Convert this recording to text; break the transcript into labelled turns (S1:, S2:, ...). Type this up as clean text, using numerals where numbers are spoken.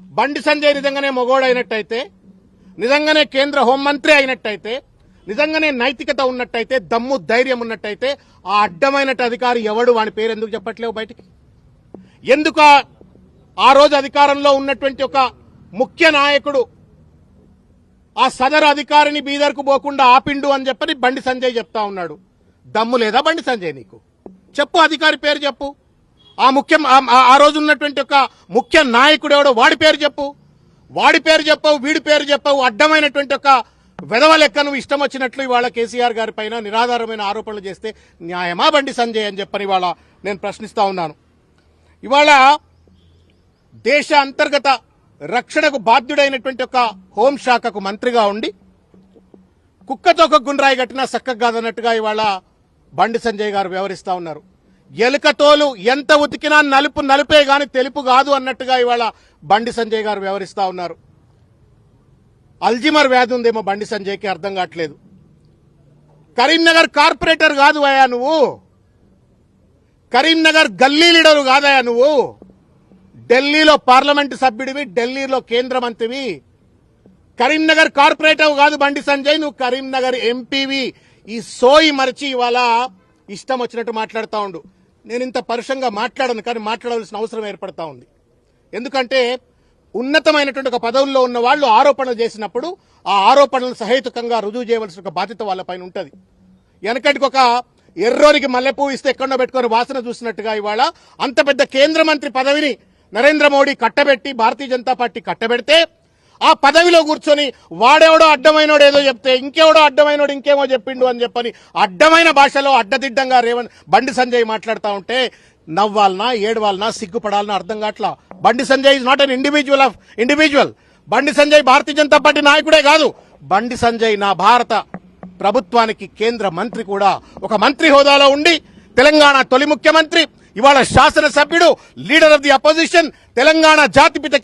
S1: బండి సంజయ్ నిజంగానే మొగోడైనట్టయితే, నిజంగానే కేంద్ర హోంమంత్రి అయినట్టయితే, నిజంగానే నైతికత ఉన్నట్టయితే, దమ్ము ధైర్యం ఉన్నట్టయితే ఆ అడ్డమైన అధికారి ఎవడు, వాని పేరు ఎందుకు చెప్పట్లేవు బయటికి? ఎందుకు ఆ రోజు అధికారంలో ఉన్నటువంటి ఒక ముఖ్య నాయకుడు ఆ సదరు అధికారిని బీదర్కు పోకుండా ఆపిండు అని చెప్పని బండి సంజయ్ చెప్తా ఉన్నాడు. దమ్ము లేదా బండి సంజయ్ నీకు? చెప్పు, అధికారి పేరు చెప్పు. ఆ రోజు ఉన్నటువంటి ఒక ముఖ్య నాయకుడు ఎవడో వాడి పేరు చెప్పు. వాడి పేరు చెప్పవు, వీడి పేరు చెప్పవు. అడ్డమైనటువంటి ఒక వెధవ లెక్క నువ్వు ఇష్టం వచ్చినట్లు ఇవాళ కేసీఆర్ గారి పైన నిరాధారమైన ఆరోపణలు చేస్తే న్యాయమా బండి సంజయ్ అని చెప్పని ఇవాళ నేను ప్రశ్నిస్తా ఉన్నాను. ఇవాళ దేశ అంతర్గత రక్షణకు బాధ్యుడైనటువంటి ఒక హోంశాఖకు మంత్రిగా ఉండి కుక్కతో ఒక గుండ్రాయి కట్టినా చక్కగా కాదన్నట్టుగా ఇవాళ బండి సంజయ్ గారు వ్యవహరిస్తా ఉన్నారు. ఎలుకతోలు ఎంత ఉతికినా నలుపు నలుపే గాని తెలుపు కాదు అన్నట్టుగా ఇవాళ బండి సంజయ్ గారు వ్యవహరిస్తా ఉన్నారు. అల్జిమర్ వ్యాధి ఉందేమో బండి సంజయ్కి, అర్థం కావట్లేదు. కరీంనగర్ కార్పొరేటర్ కాదు అయ్యా నువ్వు, కరీంనగర్ గల్లీ లీడరు కాదయా నువ్వు. ఢిల్లీలో పార్లమెంటు సభ్యుడివి, ఢిల్లీలో కేంద్ర మంత్రివి. కరీంనగర్ కార్పొరేటర్ కాదు బండి సంజయ్, నువ్వు కరీంనగర్ ఎంపీవి. ఈ సోయి మరిచి ఇవాళ ఇష్టం వచ్చినట్టు మాట్లాడుతూ ఉండు. నేను ఇంత పరుషంగా మాట్లాడను, కానీ మాట్లాడవలసిన అవసరం ఏర్పడతా ఉంది. ఎందుకంటే ఉన్నతమైనటువంటి ఒక పదవుల్లో ఉన్న వాళ్ళు ఆరోపణలు చేసినప్పుడు ఆ ఆరోపణలను సహేతుకంగా రుజువు చేయవలసిన ఒక బాధ్యత వాళ్ళపైన ఉంటుంది. వెనకటికి ఒక ఎర్రోనికి మల్లెపూ ఇస్తే ఎక్కడో పెట్టుకొని వాసన చూసినట్టుగా ఇవాళ అంత పెద్ద కేంద్ర మంత్రి పదవిని నరేంద్ర మోడీ కట్టబెట్టి, భారతీయ జనతా పార్టీ కట్టబెడితే ఆ పదవిలో కూర్చొని వాడెవడో అడ్డమైనోడు ఏదో చెప్తే ఇంకెవడో అడ్డమైనోడు ఇంకేమో చెప్పిండు అని చెప్పని అడ్డమైన భాషలో అడ్డదిడ్డంగా బండి సంజయ్ మాట్లాడుతూ ఉంటే నవ్వాలనా ఏడవాలనా సిగ్గుపడాలనా అర్థం కావట్లా. Bandi Sanjay is not an individual. Bandi Sanjay Bharatiya Janata party నాయకుడే కాదు, బండి సంజయ్ నా భారత ప్రభుత్వానికి కేంద్ర మంత్రి కూడా. ఒక మంత్రి హోదాలో ఉండి తెలంగాణ తొలి ముఖ్యమంత్రి, ఇవాళ శాసనసభ్యుడు, leader of the opposition, Telangana జాతిపిత